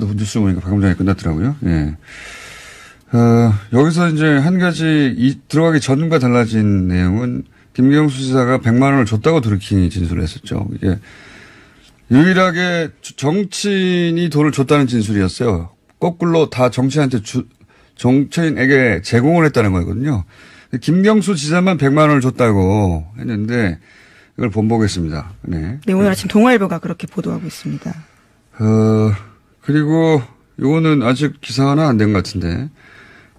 저도 뉴스 보니까 방금 전에 끝났더라고요. 예. 여기서 이제 한 가지 들어가기 전과 달라진 내용은 김경수 지사가 100만 원을 줬다고 드루킹이 진술을 했었죠. 이게 유일하게 정치인이 돈을 줬다는 진술이었어요. 거꾸로 다 정치인에게 제공을 했다는 거거든요. 김경수 지사만 100만 원을 줬다고 했는데 이걸 본보겠습니다. 네. 네, 오늘 아침 동아일보가 그렇게 보도하고 있습니다. 그리고 요거는 아직 기사화는 안 된 것 같은데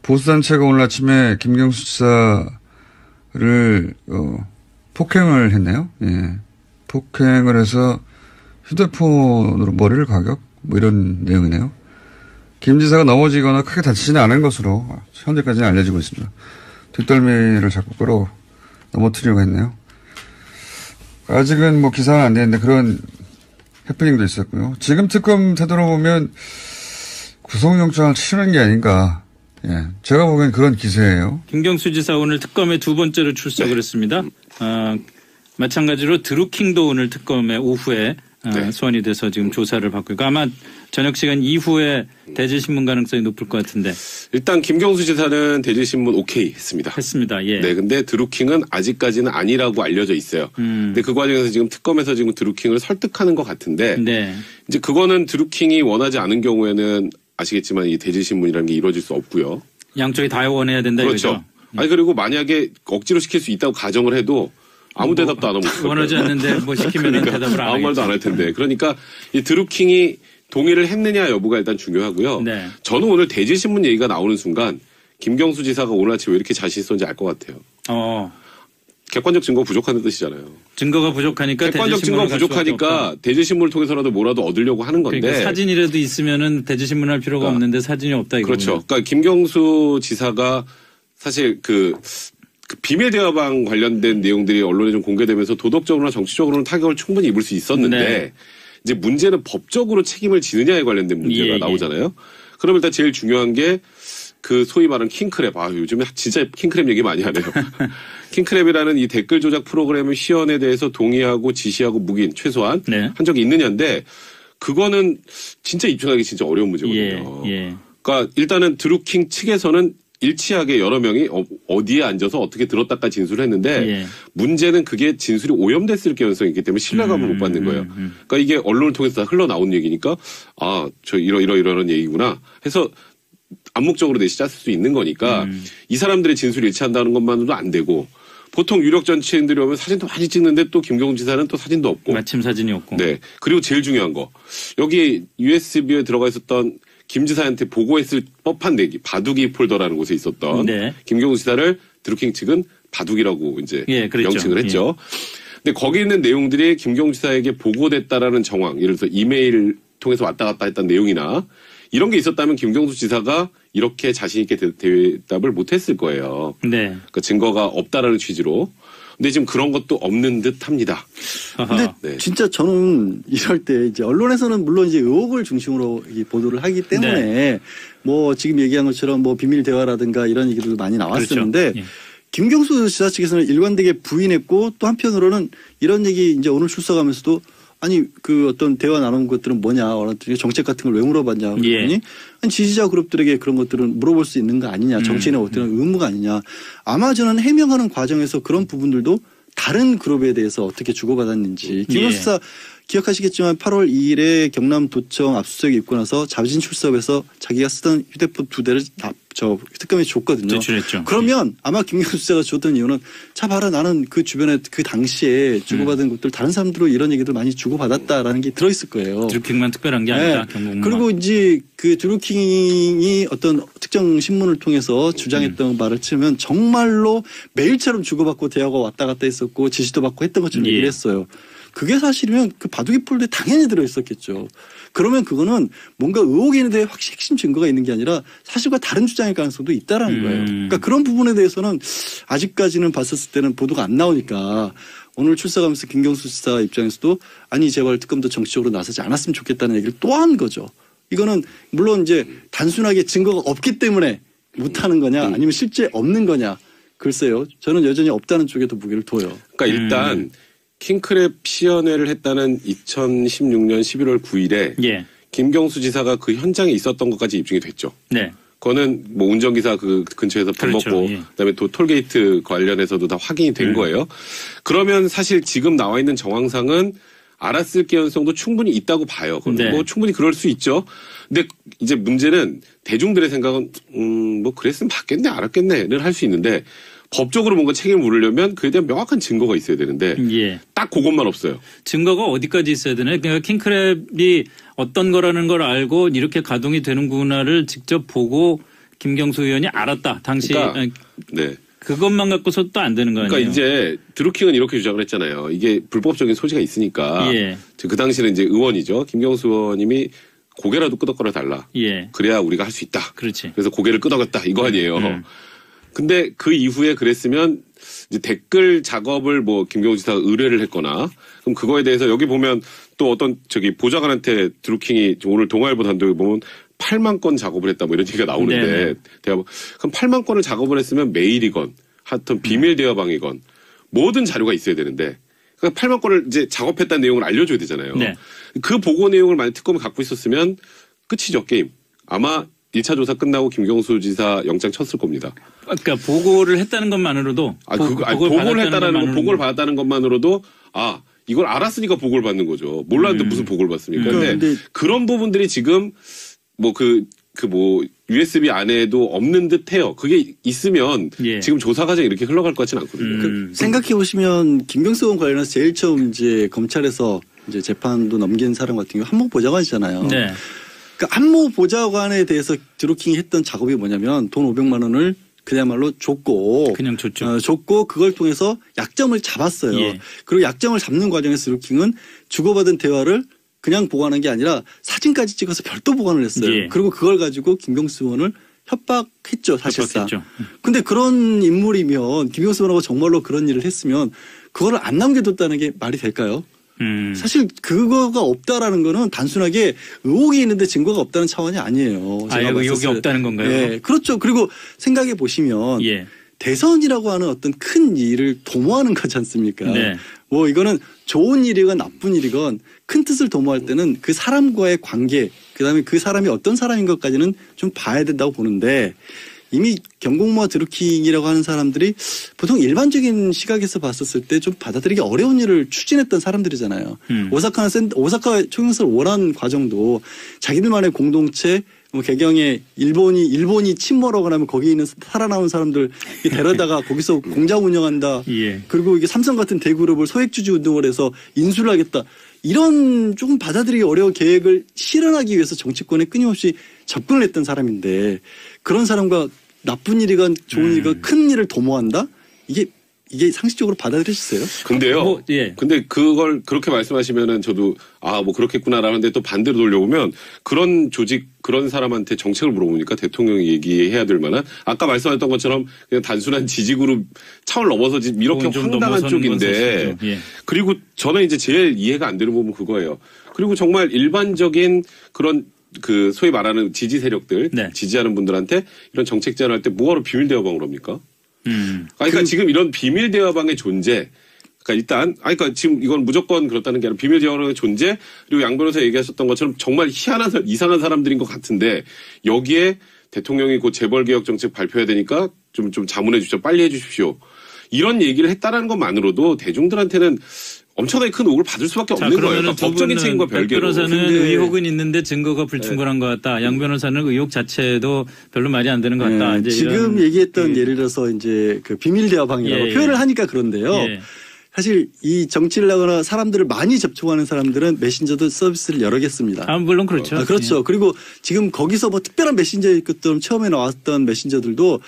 보수단체가 오늘 아침에 김경수 지사를 폭행을 했네요. 예. 폭행을 해서 휴대폰으로 머리를 가격? 뭐 이런 내용이네요. 김 지사가 넘어지거나 크게 다치지는 않은 것으로 현재까지는 알려지고 있습니다. 뒷덜미를 자꾸 끌어 넘어뜨리려고 했네요. 아직은 뭐 기사는 안 되는데 그런 해프닝도 있었고요. 지금 특검 태도로 보면 구속영장을 치르는 게 아닌가. 예, 제가 보기엔 그런 기세예요. 김경수 지사 오늘 특검에 두 번째로 출석을 했습니다. 마찬가지로 드루킹도 오늘 특검에 오후에 소환이 돼서 지금 조사를 받고 있고 아마 저녁 시간 이후에 대질신문 가능성이 높을 것 같은데. 일단 김경수 지사는 대질신문 오케이 했습니다. 예. 네, 근데 드루킹은 아직까지는 아니라고 알려져 있어요. 근데 그 과정에서 지금 특검에서 지금 드루킹을 설득하는 것 같은데. 네. 이제 그거는 드루킹이 원하지 않은 경우에는 아시겠지만 이 대질신문이라는 게 이루어질 수 없고요. 양쪽이 다 원해야 된다 그렇죠. 이거죠. 아니 그리고 만약에 억지로 시킬 수 있다고 가정을 해도 아무 대답도 안 하고 원하지 않는데 뭐 시키면 그러니까 대답을 안 아무 말도 안 할 텐데. 그러니까 이 드루킹이 동의를 했느냐 여부가 일단 중요하고요. 네. 저는 오늘 대질신문 얘기가 나오는 순간 김경수 지사가 오늘 아침에 왜 이렇게 자신 있었는지 알 것 같아요. 객관적 증거가 부족하다는 뜻이잖아요. 증거가 부족하니까 객관적 증거가 부족하니까 대질신문을 통해서라도 뭐라도 얻으려고 하는 건데. 그러니까 사진이라도 있으면은 대질신문 할 필요가 없는데 사진이 없다 이거군요. 그렇죠. 그러니까 김경수 지사가 사실 그 비밀 대화방 관련된 내용들이 언론에 좀 공개되면서 도덕적으로나 정치적으로는 타격을 충분히 입을 수 있었는데 네. 이제 문제는 법적으로 책임을 지느냐에 관련된 문제가 나오잖아요. 그러면 일단 제일 중요한 게 그 소위 말하는 킹크랩. 요즘에 진짜 킹크랩 얘기 많이 하네요. 킹크랩이라는 이 댓글 조작 프로그램의 시연에 대해서 동의하고 지시하고 묵인 최소한 한 적이 있느냐인데 그거는 진짜 입증하기 진짜 어려운 문제거든요. 그러니까 일단은 드루킹 측에서는 일치하게 여러 명이 어디에 앉아서 어떻게 들었다까 진술을 했는데 문제는 그게 진술이 오염됐을 가능성이 있기 때문에 신뢰감을 못 받는 거예요. 그러니까 이게 언론을 통해서 다 흘러나온 얘기니까 저 이런 얘기구나 해서 암묵적으로 내시짰을 수 있는 거니까 이 사람들의 진술이 일치한다는 것만으로도 안 되고 보통 유력 정치인들이 오면 사진도 많이 찍는데 또 김경수 지사는 또 사진도 없고 마침 사진이 없고 네. 그리고 제일 중요한 거 여기 USB에 들어가 있었던 김 지사한테 보고했을 법한 내기 바둑이 폴더라는 곳에 있었던 김경수 지사를 드루킹 측은 바둑이라고 이제 명칭을 했죠. 근데 거기 있는 내용들이 김경수 지사에게 보고됐다라는 정황, 예를 들어서 이메일 통해서 왔다 갔다 했던 내용이나 이런 게 있었다면 김경수 지사가 이렇게 자신 있게 대답을 못했을 거예요. 그러니까 증거가 없다라는 취지로. 근데 지금 그런 것도 없는 듯합니다. 근데 진짜 저는 이럴 때 이제 언론에서는 물론 이제 의혹을 중심으로 보도를 하기 때문에 뭐 지금 얘기한 것처럼 뭐 비밀 대화라든가 이런 얘기들도 많이 나왔었는데 김경수 지사 측에서는 일관되게 부인했고 또 한편으로는 이런 얘기 이제 오늘 출석하면서도 아니 그 어떤 대화 나눈 것들은 뭐냐 정책 같은 걸 왜 물어봤냐 그랬더니 아니 지지자 그룹들에게 그런 것들은 물어볼 수 있는 거 아니냐 정치인의 어떤 의무가 아니냐 아마 저는 해명하는 과정에서 그런 부분들도 다른 그룹에 대해서 어떻게 주고받았는지 김경수 지사 기억하시겠지만 8월 2일에 경남도청 압수수색에 입고 나서 자진 출석해서 자기가 쓰던 휴대폰 2대를 특검에 줬거든요. 제출했죠. 그러면 아마 김경수 지사가 줬던 이유는 자 봐라 나는 그 주변에 그 당시에 주고받은 것들 다른 사람들로 이런 얘기들 많이 주고받았다라는 게 들어있을 거예요. 드루킹만 특별한 게 아니다. 경북만. 그리고 이제 그 드루킹이 어떤 특정 신문을 통해서 주장했던 말을 치면 정말로 매일처럼 주고받고 대화가 왔다 갔다 했었고 지시도 받고 했던 것처럼 얘기를 했어요. 그게 사실이면 그 바둑이 폴더에 당연히 들어있었겠죠. 그러면 그거는 뭔가 의혹에 대해 확실히 핵심 증거가 있는 게 아니라 사실과 다른 주장일 가능성도 있다라는 거예요. 그러니까 그런 부분에 대해서는 아직까지는 봤었을 때는 보도가 안 나오니까 오늘 출석하면서 김경수 지사 입장에서도 아니 제발 특검도 정치적으로 나서지 않았으면 좋겠다는 얘기를 또 한 거죠. 이거는 물론 이제 단순하게 증거가 없기 때문에 못하는 거냐 아니면 실제 없는 거냐 글쎄요. 저는 여전히 없다는 쪽에 더 무게를 둬요. 그러니까 일단 킹크랩 시연회를 했다는 2016년 11월 9일에 김경수 지사가 그 현장에 있었던 것까지 입증이 됐죠. 네. 그거는 뭐 운전기사 그 근처에서 밥 그렇죠. 먹고 예. 그다음에 또 톨게이트 관련해서도 다 확인이 된 거예요. 그러면 사실 지금 나와 있는 정황상은 알았을 가능성도 충분히 있다고 봐요. 네. 뭐 충분히 그럴 수 있죠. 근데 이제 문제는 대중들의 생각은 뭐 그랬으면 봤겠네, 알았겠네를 할 수 있는데 법적으로 뭔가 책임을 물으려면 그에 대한 명확한 증거가 있어야 되는데 예. 딱 그것만 없어요. 증거가 어디까지 있어야 되나요? 그러니까 킹크랩이 어떤 거라는 걸 알고 이렇게 가동이 되는구나를 직접 보고 김경수 의원이 알았다. 당시 그러니까, 네. 그것만 갖고서 또 안 되는 거 아니에요? 그러니까 이제 드루킹은 이렇게 주장을 했잖아요. 이게 불법적인 소지가 있으니까 예. 그 당시는 이제 의원이죠. 김경수 의원님이 고개라도 끄덕거려 달라. 예. 그래야 우리가 할 수 있다. 그렇지. 그래서 고개를 끄덕였다 이거 아니에요. 근데 그 이후에 그랬으면 이제 댓글 작업을 뭐 김경수 지사가 의뢰를 했거나 그럼 그거에 대해서 여기 보면 또 어떤 보좌관한테 드루킹이 오늘 동아일보 단독에 보면 8만 건 작업을 했다 뭐 이런 얘기가 나오는데 그럼 8만 건을 작업을 했으면 메일이건 하여튼 비밀 대화방이건 모든 자료가 있어야 되는데 그러니까 8만 건을 이제 작업했다는 내용을 알려줘야 되잖아요. 네. 그 보고 내용을 만약 특검을 갖고 있었으면 끝이죠 게임. 아마 1차 조사 끝나고 김경수 지사 영장 쳤을 겁니다. 그러니까 보고를 했다는 것만으로도 보고를 했다라는 거, 보고를 받았다는 것만으로도 이걸 알았으니까 보고를 받는 거죠. 몰랐는데 무슨 보고를 받습니까? 근데 그런 부분들이 지금 USB 안에도 없는 듯해요. 그게 있으면 예. 지금 조사 과정이 이렇게 흘러갈 것 같지는 않거든요. 생각해 보시면 김경수 의원 관련해서 제일 처음 이제 검찰에서 이제 재판도 넘긴 사람 같은 경우 한모 보좌관이잖아요. 네. 그러니까 한모 보좌관에 대해서 드루킹이 했던 작업이 뭐냐면 돈 500만 원을 그야말로 줬고 그냥 줬죠. 줬고 그걸 통해서 약점을 잡았어요. 예. 그리고 약점을 잡는 과정에서 드루킹은 주고받은 대화를 그냥 보관한 게 아니라 사진까지 찍어서 별도 보관을 했어요. 예. 그리고 그걸 가지고 김경수 의원을 협박했죠, 사실상. 협박했죠. 근데 그런 인물이면 김경수 의원하고 정말로 그런 일을 했으면 그거를 안 남겨뒀다는 게 말이 될까요? 사실 그거가 없다라는 거는 단순하게 의혹이 있는데 증거가 없다는 차원이 아니에요. 아예 의혹이 없다는 건가요? 네, 그렇죠. 그리고 생각해 보시면 예. 대선이라고 하는 어떤 큰 일을 도모하는 거지 않습니까? 네. 뭐 이거는 좋은 일이건 나쁜 일이건 큰 뜻을 도모할 때는 그 사람과의 관계, 그다음에 그 사람이 어떤 사람인 것까지는 좀 봐야 된다고 보는데 이미 경공모와 드루킹이라고 하는 사람들이 보통 일반적인 시각에서 봤었을 때 좀 받아들이기 어려운 일을 추진했던 사람들이잖아요. 오사카 총영사를 원한 과정도 자기들만의 공동체 뭐 개경에 일본이 침몰하거나 하면 거기 있는 살아남은 사람들 데려다가 거기서 공장 운영한다. 예. 그리고 이게 삼성 같은 대그룹을 소액주주 운동을 해서 인수를 하겠다. 이런 조금 받아들이기 어려운 계획을 실현하기 위해서 정치권에 끊임없이 접근을 했던 사람인데 그런 사람과 나쁜 일이건 좋은 일이건 큰 일을 도모한다? 이게 상식적으로 받아들여지세요? 근데요. 예. 근데 그걸 그렇게 말씀하시면은 저도 뭐 그렇겠구나라는데 또 반대로 돌려보면 그런 조직 그런 사람한테 정책을 물어보니까 대통령이 얘기해야 될 만한 아까 말씀하셨던 것처럼 그냥 단순한 지지그룹 차원을 넘어서 이렇게 황당한 쪽인데 예. 그리고 저는 이제 제일 이해가 안 되는 부분은 그거예요. 그리고 정말 일반적인 그런 그 소위 말하는 지지 세력들 네. 지지하는 분들한테 이런 정책 제안할 때 뭐하러 비밀 대화방을 합니까? 그러니까 지금 이런 비밀 대화방의 존재, 그러니까 일단, 그러니까 지금 이건 무조건 그렇다는 게 아니라 비밀 대화방의 존재, 그리고 양 변호사 얘기하셨던 것처럼 정말 희한한, 이상한 사람들인 것 같은데, 여기에 대통령이 곧 재벌개혁 정책 발표해야 되니까 좀 자문해 주십시오. 빨리 해 주십시오. 이런 얘기를 했다라는 것만으로도 대중들한테는 엄청나게 큰 의혹을 받을 수밖에 없는 거예요. 그러니까 법적인 책임과 별개로. 변호사는 의혹은 있는데 증거가 불충분한 것 같다. 양 변호사는 의혹 자체도 별로 말이 안 되는 것 같다. 이제 지금 이런 얘기했던 예를 들어서 이제 그 비밀 대화방이라고 표현을 하니까 그런데요. 사실 이 정치를 하거나 사람들을 많이 접촉하는 사람들은 메신저도 서비스를 여러 개 씁니다. 물론 그렇죠. 그렇죠. 그리고 지금 거기서 뭐 특별한 메신저일 것처럼 처음에 나왔던 메신저들도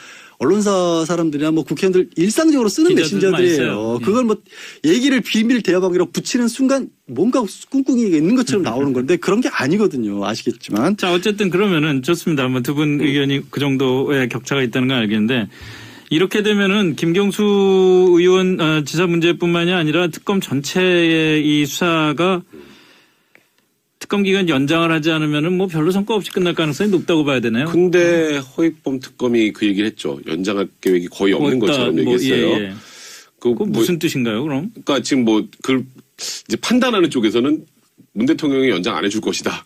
언론사 사람들이나 뭐 국회의원들 일상적으로 쓰는 메신저들이에요. 그걸 뭐 얘기를 비밀 대화방이라고 붙이는 순간 뭔가 꿍꿍이가 있는 것처럼 나오는 건데 그런 게 아니거든요. 아시겠지만. 자, 어쨌든 그러면은 좋습니다. 뭐 두 분 의견이 그 정도의 격차가 있다는 건 알겠는데 이렇게 되면은 김경수 의원 지사 문제뿐만이 아니라 특검 전체의 이 수사가 특검 기간 연장을 하지 않으면은 뭐 별로 성과 없이 끝날 가능성이 높다고 봐야 되나요? 근데 허익범 특검이 그 얘기를 했죠. 연장할 계획이 거의 없는 것처럼 얘기했어요. 그 무슨 뜻인가요, 그럼? 그러니까 지금 그 이제 판단하는 쪽에서는 문 대통령이 연장 안 해줄 것이다.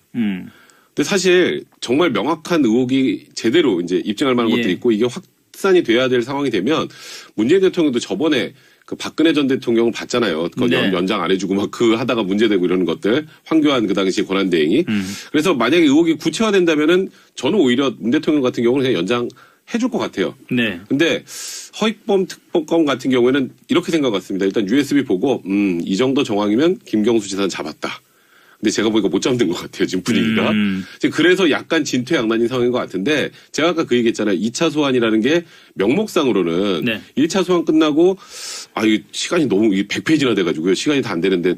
근데 사실 정말 명확한 의혹이 제대로 이제 입증할 만한 것들이 있고 이게 확산이 돼야 될 상황이 되면 문재인 대통령도 저번에 그 박근혜 전 대통령을 봤잖아요. 연장 안 해주고 막 그 하다가 문제되고 이러는 것들. 황교안 그 당시 권한대행이. 그래서 만약에 의혹이 구체화된다면은 저는 오히려 문 대통령 같은 경우는 그냥 연장 해줄 것 같아요. 네. 근데 허익범 특보검 같은 경우에는 이렇게 생각했습니다. 일단 USB 보고 이 정도 정황이면 김경수 지사는 잡았다. 근데 제가 보니까 못 잡는 것 같아요. 지금 분위기가. 그래서 약간 진퇴양난인 상황인 것 같은데 제가 아까 그 얘기했잖아요. 2차 소환이라는 게 명목상으로는 1차 소환 끝나고 이거 시간이 너무 100페이지나 돼가지고요. 시간이 다 안 되는데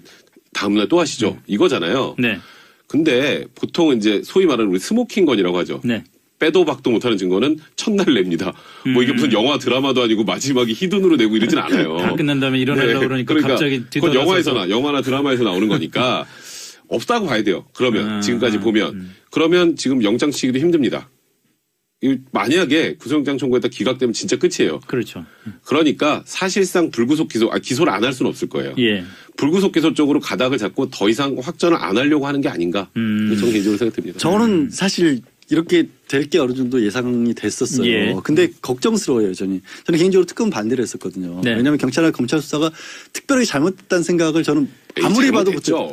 다음날 또 하시죠. 이거잖아요. 네. 근데 보통은 이제 소위 말하는 우리 스모킹건이라고 하죠. 네. 빼도 박도 못하는 증거는 첫날 냅니다. 뭐 이게 무슨 영화 드라마도 아니고 마지막에 히든으로 내고 이러진 않아요. 다 끝난 다음에 일어나려고 그러니까 갑자기 그건 영화나 드라마에서 나오는 거니까 없다고 봐야 돼요. 그러면 지금까지 보면 그러면 지금 영장 치기도 힘듭니다. 만약에 구속영장 청구했다 기각되면 진짜 끝이에요. 그렇죠. 그러니까 사실상 불구속 기소를 안 할 수는 없을 거예요. 예. 불구속 기소 쪽으로 가닥을 잡고 더 이상 확전을 안 하려고 하는 게 아닌가. 저는 개인적으로 생각됩니다. 저는 사실 이렇게 될 게 어느 정도 예상이 됐었어요. 예. 근데 걱정스러워요, 저는 개인적으로 특검 반대를 했었거든요. 네. 왜냐하면 경찰이나 검찰 수사가 특별하게 잘못됐다는 생각을 저는 아무리 봐도 못했죠.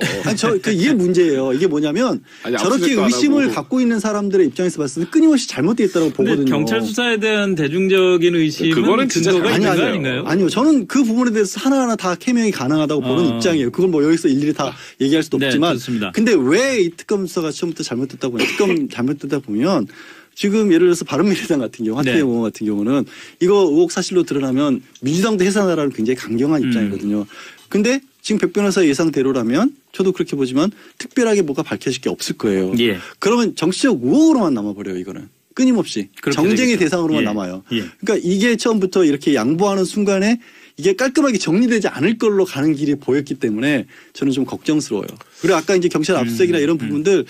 이게 문제예요. 이게 뭐냐면 저렇게 의심을 갖고 있는 사람들의 입장에서 봤을 때 끊임없이 잘못되어 있다고 보거든요. 경찰 수사에 대한 대중적인 의심은 그거는 진짜 아닌가요? 아니요. 저는 그 부분에 대해서 하나하나 다 캐명이 가능하다고 보는 입장이에요. 그건 뭐 여기서 일일이 다 얘기할 수도 없지만. 좋습니다. 근데 왜 이 특검 수사가 처음부터 잘못됐다고 특검 잘못됐다 보면 지금 예를 들어서 바른미래당 같은 경우, 하태경 의원 같은 경우는 이거 의혹 사실로 드러나면 민주당도 해산하라는 굉장히 강경한 입장이거든요. 근데 지금 백 변호사 예상대로라면 저도 그렇게 보지만 특별하게 뭐가 밝혀질 게 없을 거예요. 예. 그러면 정치적 의혹으로만 남아버려요, 이거는. 끊임없이. 정쟁의 대상으로만 남아요. 예. 그러니까 이게 처음부터 이렇게 양보하는 순간에 이게 깔끔하게 정리되지 않을 걸로 가는 길이 보였기 때문에 저는 좀 걱정스러워요. 그리고 아까 이제 경찰 압수수색이나 이런 부분들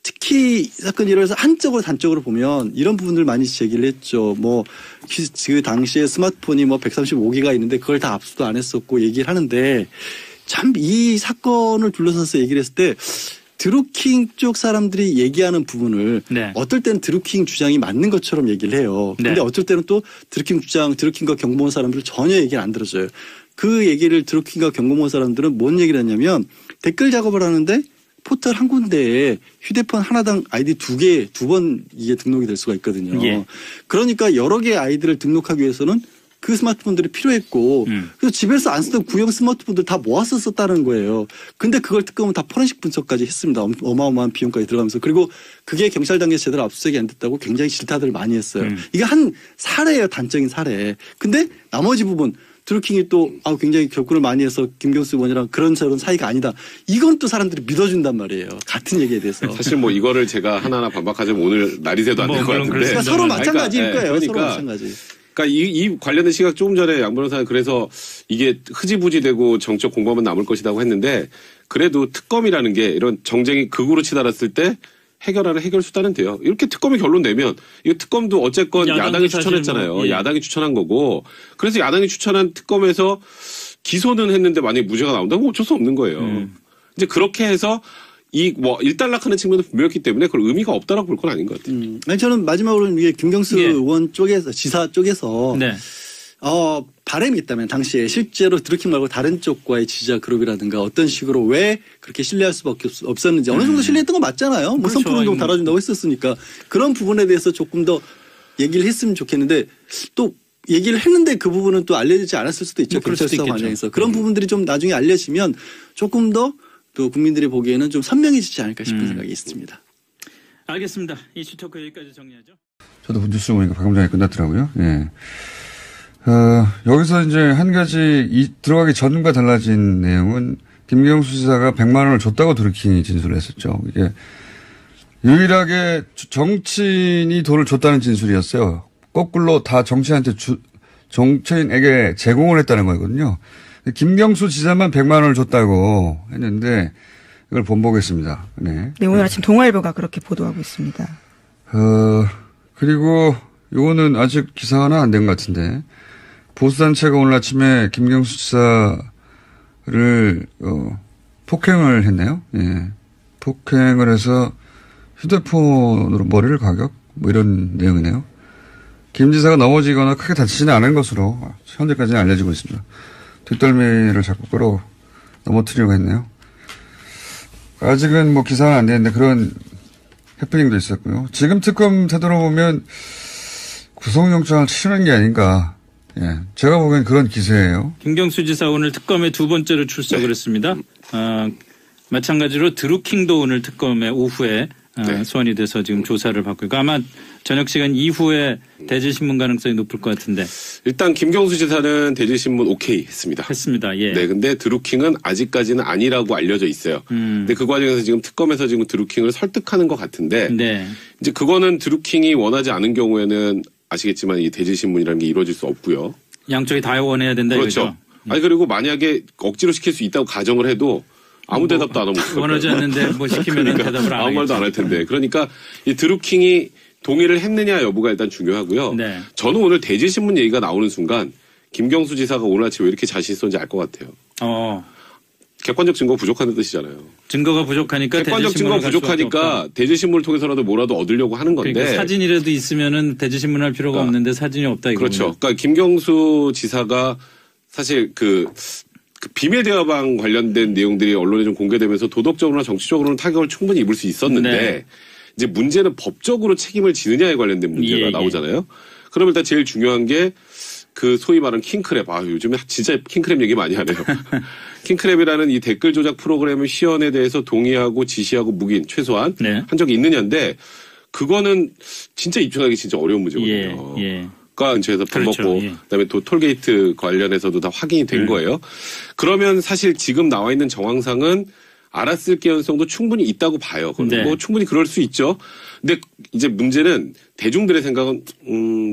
특히 사건 예를 들어서 한쪽으로 단적으로 보면 이런 부분들 많이 제기를 했죠. 그 당시에 스마트폰이 135기가 있는데 그걸 다 압수도 안 했었고 얘기를 하는데 참 이 사건을 둘러싸서 얘기를 했을 때 드루킹 쪽 사람들이 얘기하는 부분을 어떨 때는 드루킹 주장이 맞는 것처럼 얘기를 해요. 근데 어떨 때는 또 드루킹과 경고문 사람들을 전혀 얘기를 안 들어줘요. 그 얘기를 드루킹과 경고문 사람들은 뭔 얘기를 했냐면 댓글 작업을 하는데 포털 한 군데에 휴대폰 하나당 아이디 두 번 이게 등록이 될 수가 있거든요. 예. 그러니까 여러 개의 아이디를 등록하기 위해서는 그 스마트폰들이 필요했고 그래서 집에서 안 쓰던 구형 스마트폰들 다 모아서 썼다는 거예요. 근데 그걸 특검은 다 포렌식 분석까지 했습니다. 어마어마한 비용까지 들어가면서. 그리고 그게 경찰 단계에서 제대로 압수수색이 안 됐다고 굉장히 질타들을 많이 했어요. 이게 한 사례예요. 단적인 사례. 근데 나머지 부분 드루킹이 또 굉장히 격분을 많이 해서 김경수 의원이랑 그런 저런 사이가 아니다. 이건 또 사람들이 믿어준단 말이에요. 같은 얘기에 대해서. 사실 이거를 제가 하나하나 반박하자면 오늘 날이 새도 안 될 것 같은데. 그러니까 서로 마찬가지일 거예요. 서로 마찬가지. 그러니까 이 관련된 시각 조금 전에 양 변호사는 그래서 이게 흐지부지되고 정적 공방만 남을 것이라고 했는데 그래도 특검이라는 게 이런 정쟁이 극으로 치달았을 때 해결하는 해결 수단은 돼요. 이렇게 특검이 결론 내면 이거 특검도 어쨌건 야당이 추천했잖아요. 야당이 추천한 거고 그래서 야당이 추천한 특검에서 기소는 했는데 만약에 무죄가 나온다면 어쩔 수 없는 거예요. 이제 그렇게 해서 일단락하는 측면도 분명했기 때문에 그걸 의미가 없다라고 볼 건 아닌 것 같아요. 아니, 저는 마지막으로 이게 김경수 의원 쪽에서 지사 쪽에서 바람이 있다면 당시에 실제로 드루킹 말고 다른 쪽과의 지지자 그룹이라든가 어떤 식으로 왜 그렇게 신뢰할 수밖에 없었는지 어느 정도 신뢰했던 거 맞잖아요. 그렇죠. 선풀운동 달아준다고 했었으니까 그런 부분에 대해서 조금 더 얘기를 했으면 좋겠는데 또 얘기를 했는데 그 부분은 또 알려지지 않았을 수도 있죠. 경찰 수사 과정에서. 그런 부분들이 좀 나중에 알려지면 조금 더 또 국민들이 보기에는 좀 선명해지지 않을까 싶은 생각이 있습니다. 알겠습니다. 이슈 토크 여기까지 정리하죠. 저도 뉴스 보니까 방금 전에 끝났더라고요. 예. 여기서 이제 한 가지 들어가기 전과 달라진 내용은 김경수 지사가 100만 원을 줬다고 드루킹이 진술을 했었죠. 이게 유일하게 정치인이 돈을 줬다는 진술이었어요. 거꾸로 다 정치인에게 제공을 했다는 거거든요. 김경수 지사만 100만 원을 줬다고 했는데 이걸 본보겠습니다. 네. 네, 오늘 아침 동아일보가 그렇게 보도하고 있습니다. 그리고 요거는 아직 기사화는 안 된 것 같은데 보수단체가 오늘 아침에 김경수 지사를 폭행을 했네요. 예. 폭행을 해서 휴대폰으로 머리를 가격? 뭐 이런 내용이네요. 김 지사가 넘어지거나 크게 다치지는 않은 것으로 현재까지는 알려지고 있습니다. 뒷덜미를 자꾸 끌어 넘어뜨리려고 했네요. 아직은 뭐 기사는 안 되는데 그런 해프닝도 있었고요. 지금 특검 태도로 보면 구속영장을 치르는 게 아닌가. 예, 제가 보기엔 그런 기세예요. 김경수 지사 오늘 특검에 두 번째로 출석을 했습니다. 마찬가지로 드루킹도 오늘 특검에 오후에 소환이 돼서 지금 조사를 받고 있고 아마 저녁 시간 이후에 대질신문 가능성이 높을 것 같은데. 일단 김경수 지사는 대질신문 오케이 했습니다. 했습니다. 예. 네, 근데 드루킹은 아직까지는 아니라고 알려져 있어요. 근데 그 과정에서 지금 특검에서 지금 드루킹을 설득하는 것 같은데 네. 이제 그거는 드루킹이 원하지 않은 경우에는 아시겠지만 이 대질신문이라는 게 이루어질 수 없고요. 양쪽이 다 원해야 된다 그렇죠. 이거죠. 아니 그리고 만약에 억지로 시킬 수 있다고 가정을 해도 아무 대답도 안 하고 원하지 않는데 뭐 시키면 그러니까 대답을 안 하겠죠. 아무 말도 안 할 텐데. 그러니까 이 드루킹이 동의를 했느냐 여부가 일단 중요하고요. 네. 저는 오늘 대질신문 얘기가 나오는 순간 김경수 지사가 오늘 아침에 왜 이렇게 자신 있었는지 알 것 같아요. 객관적 증거 부족한 뜻이잖아요. 증거가 부족하니까 객관적 증거가 부족하니까 대질신문을 통해서라도 뭐라도 얻으려고 하는 건데. 그러니까 사진이라도 있으면은 대질신문 할 필요가 없는데 사진이 없다 이거. 그렇죠. 그러니까 김경수 지사가 사실 그 비밀 대화방 관련된 내용들이 언론에 좀 공개되면서 도덕적으로나 정치적으로는 타격을 충분히 입을 수 있었는데 네. 이제 문제는 법적으로 책임을 지느냐에 관련된 문제가 나오잖아요. 그럼 일단 제일 중요한 게 그 소위 말하는 킹크랩. 요즘에 진짜 킹크랩 얘기 많이 하네요. 킹크랩이라는 이 댓글 조작 프로그램의 시연에 대해서 동의하고 지시하고 묵인 최소한 한 적이 있느냐인데 그거는 진짜 입증하기 진짜 어려운 문제거든요. 가 근처에서 밥 먹고 그다음에 또 톨게이트 관련해서도 다 확인이 된 거예요. 그러면 사실 지금 나와 있는 정황상은 알았을 개연성도 충분히 있다고 봐요. 뭐 충분히 그럴 수 있죠. 근데 이제 문제는 대중들의 생각은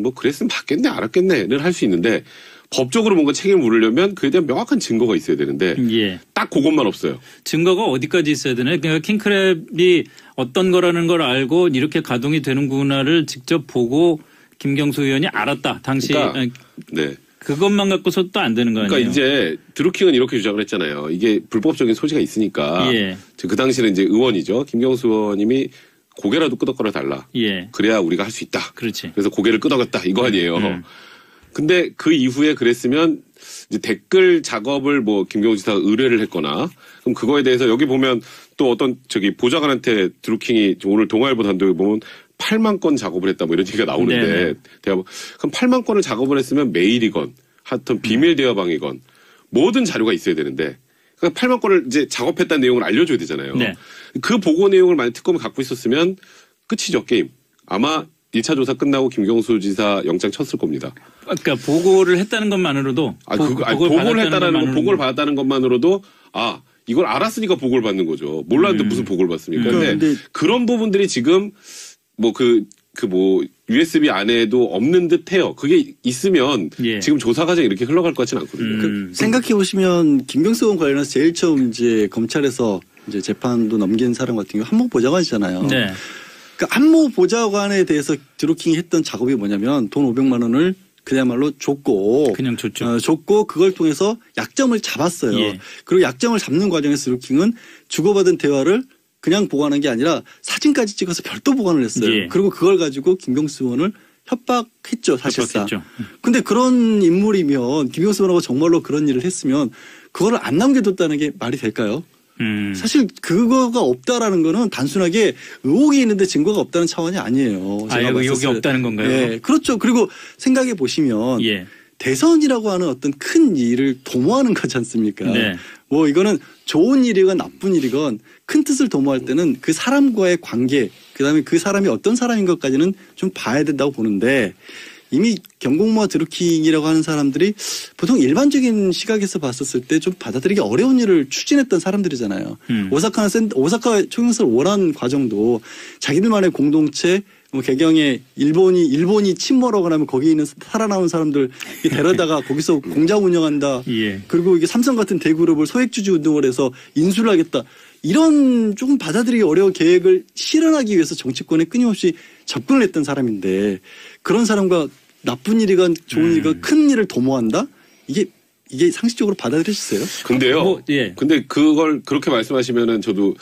뭐 그랬으면 봤겠네 알았겠네를 할 수 있는데 법적으로 뭔가 책임을 물으려면 그에 대한 명확한 증거가 있어야 되는데 딱 그것만 없어요. 증거가 어디까지 있어야 되나요? 그러니까 킹크랩이 어떤 거라는 걸 알고 이렇게 가동이 되는구나를 직접 보고 김경수 의원이 알았다. 당시 네. 그것만 갖고서 또 안 되는 거 아니에요? 그러니까 이제 드루킹은 이렇게 주장을 했잖아요. 이게 불법적인 소지가 있으니까 그 당시는 이제 의원이죠. 김경수 의원님이 고개라도 끄덕거려 달라. 그래야 우리가 할 수 있다. 그렇지. 그래서 고개를 끄덕였다 이거 아니에요. 근데 그 이후에 그랬으면 이제 댓글 작업을 뭐 김경수 지사가 의뢰를 했거나 그럼 그거에 대해서 여기 보면 또 어떤 보좌관한테 드루킹이 오늘 동아일보 단독에 보면 8만 건 작업을 했다 뭐 이런 얘기가 나오는데 그럼 8만 건을 작업을 했으면 메일이건 하여튼 비밀 대화방이건 모든 자료가 있어야 되는데 그러니까 8만 건을 이제 작업했다는 내용을 알려줘야 되잖아요. 그 보고 내용을 만약 특검이 갖고 있었으면 끝이죠 게임. 아마 1차 조사 끝나고 김경수 지사 영장 쳤을 겁니다. 그러니까 보고를 했다는 것만으로도 보고를 했다는 거, 보고를 받았다는 것만으로도 이걸 알았으니까 보고를 받는 거죠. 몰랐는데 무슨 보고를 받습니까? 근데 그런 부분들이 지금 USB 안에도 없는 듯해요. 그게 있으면 지금 조사 과정이 이렇게 흘러갈 것 같지는 않거든요. 생각해 보시면 김경수 의원 관련해서 제일 처음 이제 검찰에서 이제 재판도 넘긴 사람 같은 경우 한모 보좌관이잖아요. 그러니까 한모 보좌관에 대해서 드루킹이 했던 작업이 뭐냐면 돈 500만 원을 그야말로 줬고 그냥 줬죠. 줬고 그걸 통해서 약점을 잡았어요. 그리고 약점을 잡는 과정에서 드루킹은 주고받은 대화를 그냥 보관한 게 아니라 사진까지 찍어서 별도 보관을 했어요. 그리고 그걸 가지고 김경수 의원을 협박했죠, 사실상. 근데 그런 인물이면 김경수 의원하고 정말로 그런 일을 했으면 그거를 안 남겨뒀다는 게 말이 될까요? 사실 그거가 없다라는 거는 단순하게 의혹이 있는데 증거가 없다는 차원이 아니에요. 의혹이 없다는 건가요? 네, 그렇죠. 그리고 생각해 보시면 대선이라고 하는 어떤 큰 일을 도모하는 거지 않습니까? 뭐 이거는 좋은 일이건 나쁜 일이건 큰 뜻을 도모할 때는 그 사람과의 관계, 그다음에 그 사람이 어떤 사람인 것까지는 좀 봐야 된다고 보는데 이미 경공모와 드루킹이라고 하는 사람들이 보통 일반적인 시각에서 봤었을 때 좀 받아들이기 어려운 일을 추진했던 사람들이잖아요. 오사카 총영사를 원한 과정도 자기들만의 공동체 개경에 일본이 침몰하거나 하면 거기 있는 살아남은 사람들 데려다가 거기서 공장 운영한다. 그리고 이게 삼성 같은 대그룹을 소액주주 운동을 해서 인수를 하겠다. 이런 조금 받아들이기 어려운 계획을 실현하기 위해서 정치권에 끊임없이 접근을 했던 사람인데 그런 사람과 나쁜 일이건 좋은 일이건 큰 일을 도모한다? 이게 이게 상식적으로 받아들이셨어요? 근데요. 예. 근데 그걸 그렇게 말씀하시면은 저도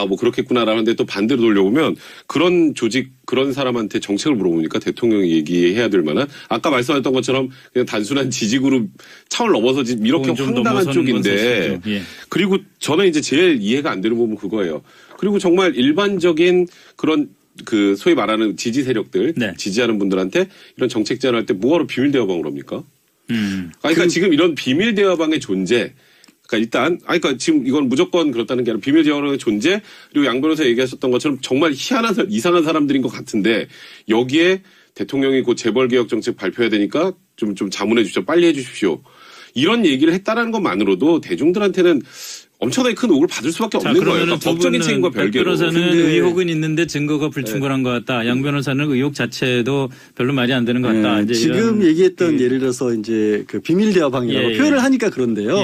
뭐 그렇겠구나라는데 또 반대로 돌려보면 그런 조직 그런 사람한테 정책을 물어보니까 대통령이 얘기해야 될 만한 아까 말씀하셨던 것처럼 그냥 단순한 지지그룹 차원을 넘어서 이렇게 황당한 쪽인데 예. 그리고 저는 이제 제일 이해가 안 되는 부분은 그거예요. 그리고 정말 일반적인 그런 그 소위 말하는 지지 세력들 네. 지지하는 분들한테 이런 정책 제안을 할 때 뭐하러 비밀 대화방을 합니까? 그러니까 지금 이런 비밀 대화방의 존재, 그러니까 일단, 그러니까 지금 이건 무조건 그렇다는 게 아니라 비밀 대화방의 존재, 그리고 양 변호사 얘기하셨던 것처럼 정말 희한한, 이상한 사람들인 것 같은데, 여기에 대통령이 곧 재벌개혁 정책 발표해야 되니까 좀 자문해 주십시오. 빨리 해 주십시오. 이런 얘기를 했다라는 것만으로도 대중들한테는 엄청나게 큰 옥을 받을 수밖에 없는 거예요. 그러니까 법적인 책임과 별개로. 변호사는 의혹은 있는데 증거가 불충분한 것 같다. 양 변호사는 의혹 자체도 별로 말이 안 되는 것 같다. 이제 지금 얘기했던 예를 들어서 이제 그 비밀 대화방이라고 표현을 하니까 그런데요.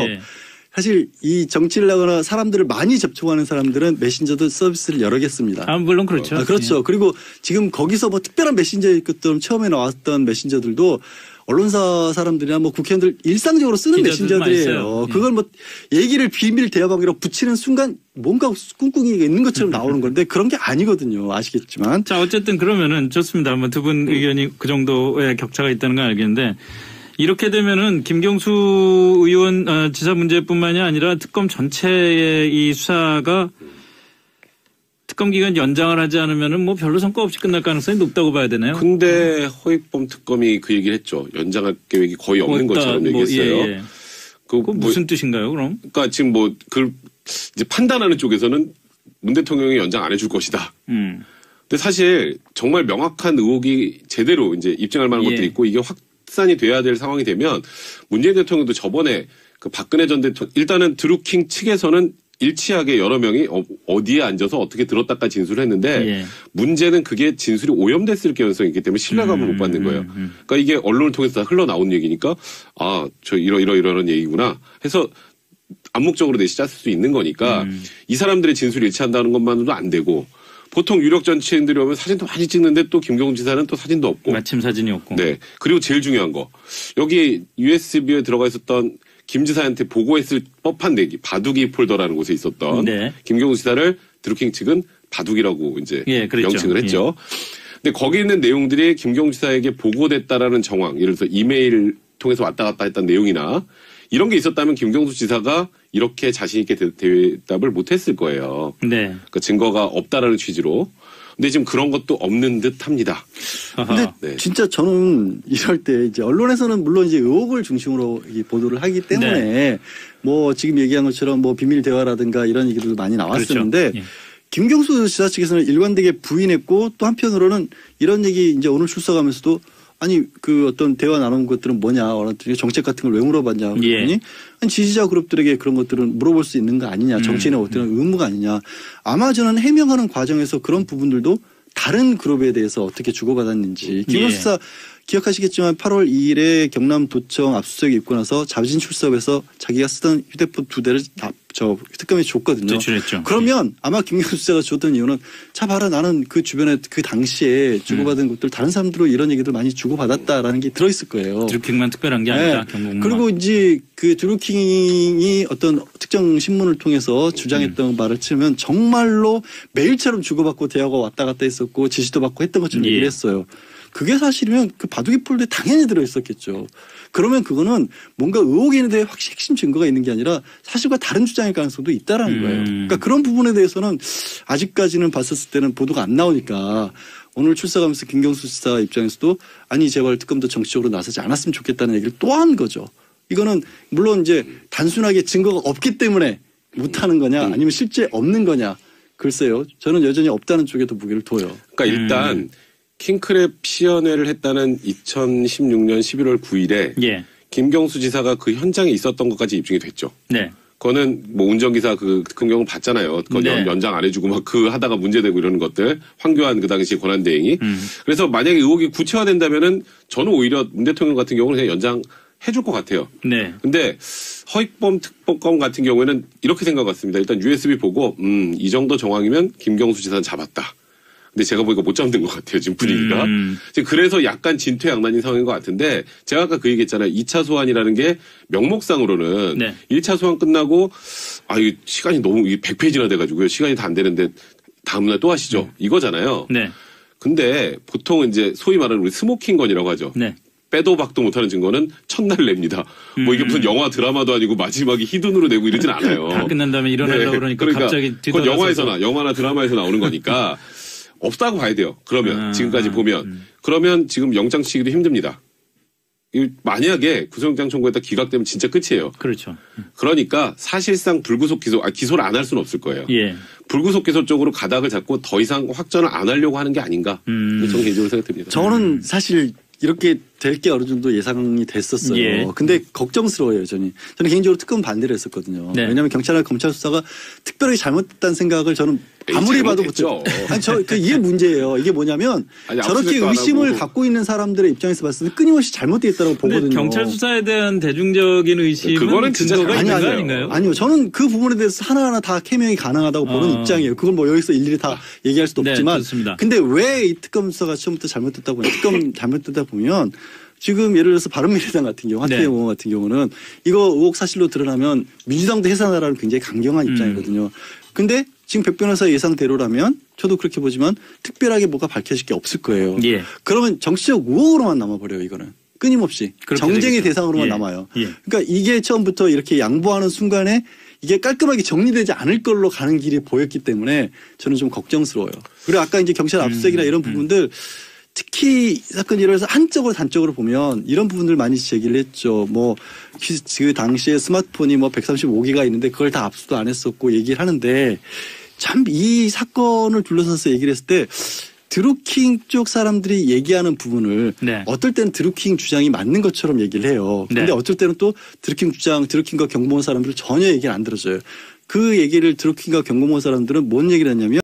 사실 이 정치를 하거나 사람들을 많이 접촉하는 사람들은 메신저도 서비스를 여러 개 씁니다. 물론 그렇죠. 그렇죠. 그리고 지금 거기서 뭐 특별한 메신저일 것처럼 처음에 나왔던 메신저들도 언론사 사람들이나 뭐 국회의원들 일상적으로 쓰는 메신저들이에요. 그걸 뭐 얘기를 비밀 대화방이라고 붙이는 순간 뭔가 꿍꿍이가 있는 것처럼 나오는 건데 그런 게 아니거든요. 아시겠지만. 자, 어쨌든 그러면은 좋습니다. 뭐 두 분 의견이 그 정도의 격차가 있다는 건 알겠는데 이렇게 되면은 김경수 의원 지사 문제뿐만이 아니라 특검 전체의 이 수사가 특검 기간 연장을 하지 않으면은 뭐 별로 성과 없이 끝날 가능성이 높다고 봐야 되나요? 근데 허익범 특검이 그 얘기를 했죠. 연장할 계획이 거의 없는 것처럼 얘기했어요. 그건 무슨 뜻인가요, 그럼? 그러니까 지금 뭐 그 이제 판단하는 쪽에서는 문 대통령이 연장 안 해줄 것이다. 근데 사실 정말 명확한 의혹이 제대로 이제 입증할 만한 것들이 있고 이게 확산이 돼야 될 상황이 되면 문재인 대통령도 저번에 그 박근혜 전 대통령 일단은 드루킹 측에서는 일치하게 여러 명이 어디에 앉아서 어떻게 들었다까지 진술을 했는데 문제는 그게 진술이 오염됐을 가능성이 있기 때문에 신뢰감을 못 받는 거예요. 그러니까 이게 언론을 통해서 다 흘러나온 얘기니까 저 이런 얘기구나 해서 암묵적으로 내시짰을 수 있는 거니까 이 사람들의 진술이 일치한다는 것만으로도 안 되고 보통 유력 정치인들이 오면 사진도 많이 찍는데 또 김경수 지사는 또 사진도 없고 마침 사진이 없고 네. 그리고 제일 중요한 거 여기 USB에 들어가 있었던 김 지사한테 보고했을 법한 내기 바둑이 폴더라는 곳에 있었던 김경수 지사를 드루킹 측은 바둑이라고 이제 명칭을 했죠. 근데 거기 있는 내용들이 김경수 지사에게 보고됐다라는 정황, 예를 들어서 이메일 통해서 왔다 갔다 했던 내용이나 이런 게 있었다면 김경수 지사가 이렇게 자신 있게 대답을 못했을 거예요. 그러니까 증거가 없다라는 취지로. 근데 지금 그런 것도 없는 듯합니다. 근데 진짜 저는 이럴 때 이제 언론에서는 물론 이제 의혹을 중심으로 보도를 하기 때문에 뭐 지금 얘기한 것처럼 뭐 비밀 대화라든가 이런 얘기도 많이 나왔었는데 김경수 지사 측에서는 일관되게 부인했고 또 한편으로는 이런 얘기 이제 오늘 출석하면서도 아니 그 어떤 대화 나눈 것들은 뭐냐 정책 같은 걸 왜 물어봤냐 그랬더니 아니 지지자 그룹들에게 그런 것들은 물어볼 수 있는 거 아니냐 정치인의 어떤 의무가 아니냐 아마 저는 해명하는 과정에서 그런 부분들도 다른 그룹에 대해서 어떻게 주고받았는지 김경수 지사 기억하시겠지만 8월 2일에 경남도청 압수수색이 있고 나서 자진 출석해서 자기가 쓰던 휴대폰 2대를 특검에 줬거든요. 제출했죠. 그러면 아마 김경수 지사가 줬던 이유는 자 봐라 나는 그 주변에 그 당시에 주고받은 것들 다른 사람들로 이런 얘기들 많이 주고받았다라는 게 들어있을 거예요. 드루킹만 특별한 게 아니다. 경북만. 그리고 이제 그 드루킹이 어떤 특정 신문을 통해서 주장했던 말을 치면 정말로 매일처럼 주고받고 대화가 왔다 갔다 했었고 지시도 받고 했던 것처럼 얘기를 했어요. 그게 사실이면 그 바둑이 폴더에 당연히 들어있었겠죠. 그러면 그거는 뭔가 의혹이 있는데 확실히 핵심 증거가 있는 게 아니라 사실과 다른 주장일 가능성도 있다라는 거예요. 그러니까 그런 부분에 대해서는 아직까지는 봤었을 때는 보도가 안 나오니까 오늘 출석하면서 김경수 지사 입장에서도 아니 제발 특검도 정치적으로 나서지 않았으면 좋겠다는 얘기를 또 한 거죠. 이거는 물론 이제 단순하게 증거가 없기 때문에 못하는 거냐 아니면 실제 없는 거냐 글쎄요. 저는 여전히 없다는 쪽에 더 무게를 둬요. 그러니까 일단 킹크랩 시연회를 했다는 2016년 11월 9일에 김경수 지사가 그 현장에 있었던 것까지 입증이 됐죠. 그거는 뭐 운전기사 그 경우는 봤잖아요. 그건 연장 안 해주고 막 그 하다가 문제되고 이러는 것들. 황교안 그 당시 권한대행이. 그래서 만약에 의혹이 구체화된다면은 저는 오히려 문 대통령 같은 경우는 그냥 연장해줄 것 같아요. 근데 허익범 특검 같은 경우에는 이렇게 생각 같습니다. 일단 USB 보고 이 정도 정황이면 김경수 지사는 잡았다. 근데 제가 보니까 못 잡는 것 같아요, 지금 분위기가. 지금 그래서 약간 진퇴양난인 상황인 것 같은데, 제가 아까 그 얘기했잖아요. 2차 소환이라는 게 명목상으로는 네. 1차 소환 끝나고, 이 시간이 너무 100페이지나 돼가지고요. 시간이 다 안 되는데, 다음날 또 하시죠. 이거잖아요. 네. 근데 보통은 이제 소위 말하는 우리 스모킹건이라고 하죠. 네. 빼도 박도 못하는 증거는 첫날 냅니다. 뭐 이게 무슨 영화 드라마도 아니고 마지막에 히든으로 내고 이러진 않아요. 다 끝난 다음에 일어나려고 그러니까 갑자기 그건 영화나 드라마에서 나오는 거니까 없다고 봐야 돼요. 그러면 지금까지 보면 그러면 지금 영장 치기도 힘듭니다. 만약에 구속영장 청구했다 기각되면 진짜 끝이에요. 그렇죠. 그러니까 사실상 불구속 기소를 안 할 수는 없을 거예요. 예. 불구속 기소 쪽으로 가닥을 잡고 더 이상 확전을 안 하려고 하는 게 아닌가. 저는 개인적으로 생각됩니다. 저는 사실 이렇게 될 게 어느 정도 예상이 됐었어요. 예. 근데 걱정스러워요, 저는 개인적으로 특검 반대를 했었거든요. 네. 왜냐하면 경찰이나 검찰 수사가 특별하게 잘못됐다는 생각을 저는 아무리 봐도 잘못했죠. 이게 문제예요. 이게 뭐냐면 저렇게 의심을 갖고 있는 사람들의 입장에서 봤을 때 끊임없이 잘못되어 있다고 보거든요. 경찰 수사에 대한 대중적인 의심은 그거는 진짜 근거가 있는 거 아니에요. 아닌가요? 아니요. 저는 그 부분에 대해서 하나하나 다 캐명이 가능하다고 보는 입장이에요. 그걸 뭐 여기서 일일이 다 얘기할 수도 네, 없지만. 좋습니다. 근데 왜 이 특검 수사가 처음부터 잘못됐다 보면 지금 예를 들어서 바른미래당 같은 경우, 하태경 의원 같은 경우는 이거 의혹 사실로 드러나면 민주당도 해산하라는 굉장히 강경한 입장이거든요. 근데 지금 백 변호사 예상대로라면 저도 그렇게 보지만 특별하게 뭐가 밝혀질 게 없을 거예요. 예. 그러면 정치적 의혹으로만 남아버려요, 이거는. 끊임없이. 정쟁의 되겠죠. 대상으로만 예. 남아요. 예. 그러니까 이게 처음부터 이렇게 양보하는 순간에 이게 깔끔하게 정리되지 않을 걸로 가는 길이 보였기 때문에 저는 좀 걱정스러워요. 그리고 아까 이제 경찰 압수수색이나 이런 부분들 특히 사건 일어나서 한쪽으로 단적으로 보면 이런 부분들 많이 제기를 했죠. 뭐 그 당시에 스마트폰이 뭐 135기가 있는데 그걸 다 압수도 안 했었고 얘기를 하는데 참 이 사건을 둘러싸서 얘기를 했을 때 드루킹 쪽 사람들이 얘기하는 부분을 네. 어떨 때는 드루킹 주장이 맞는 것처럼 얘기를 해요. 근데 네. 어떨 때는 또 드루킹과 경고원 사람들을 전혀 얘기를 안 들어줘요. 그 얘기를 드루킹과 경고원 사람들은 뭔 얘기를 했냐면